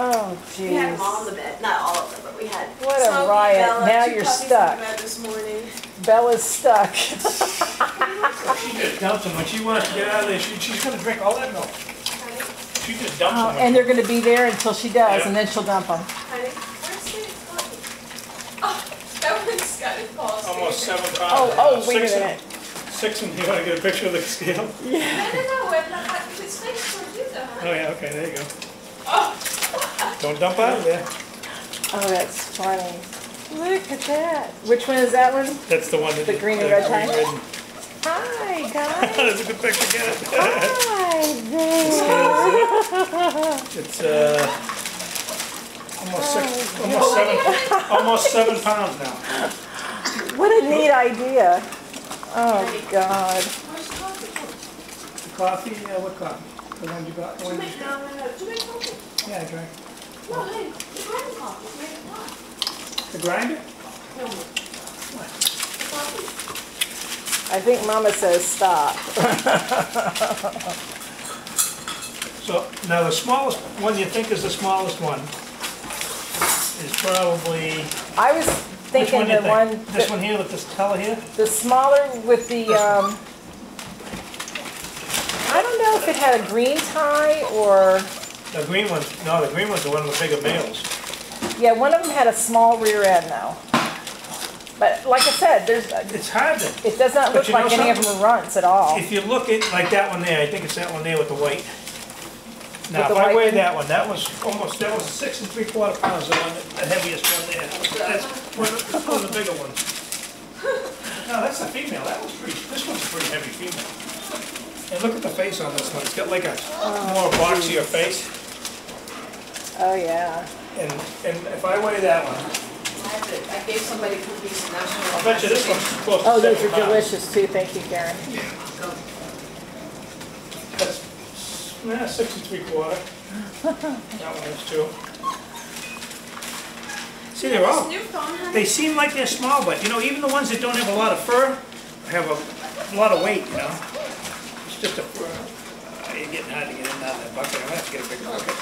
Oh, We had them all jeez. in the bed. Not all of them, but we had. What a Smokey, riot. Bella, Now two you're puppies stuck. in the bed this morning. Bella's stuck. She just dumps them. When she wants to get out of there, she's going to drink all that milk. Honey, She just dumps them. And they're going to be there until she does, and then she'll dump them. honey, where's Steve's coffee? Oh, that one's got his paws. Almost 7 pounds. Oh, wait a minute. 6 and you want to get a picture of the scale? No, his face towards you though, honey. Oh yeah, okay, there you go. Oh. Don't dump out of there. Oh, that's funny. Look at that. Which one is that one? That's the one that The green and red tie? red. Hi, guys. That's a good picture, get it. Hi there. It's almost 7 pounds now. What a neat idea. Oh, God. Where's the coffee? Coffee? What coffee? The one you got? No. Do you make coffee? Yeah, I drank. No, honey, the grind coffee. Make it hot. The grinder? No more. What? The coffee. I think Mama says stop. So now the smallest one you think is the smallest one is probably I was which thinking one do you the think? one, This one here with this color here? the smaller with the, I don't know if it had a green tie or, The green one, no, the green one's the one with the bigger males. yeah, one of them had a small rear end though. But like I said, It's hard to, it does not But look you know like any of something? them are runts at all. if you look at like that one there, I think it's that one there with the white. Now, With if the I white weigh one? that one, that was 6 3/4 pounds, the one, the heaviest one there. That's one of the bigger ones. No, that's a female, that was pretty, this one's a pretty heavy female. And look at the face on this one, it's got like a more boxier face. Oh, yeah. And if I weigh that one, I gave somebody cookies and that's I'll bet you this one's close to 7 Oh, those are pounds. delicious too. Thank you, Karen. That's 6 3/4. That one is too. See, they're all, New phone, honey? they seem like they're small, but you know, even the ones that don't have a lot of fur have a lot of weight, you know. It's just a fur. You're getting hard to get in out of that bucket. I'm gonna have to get a bigger bucket.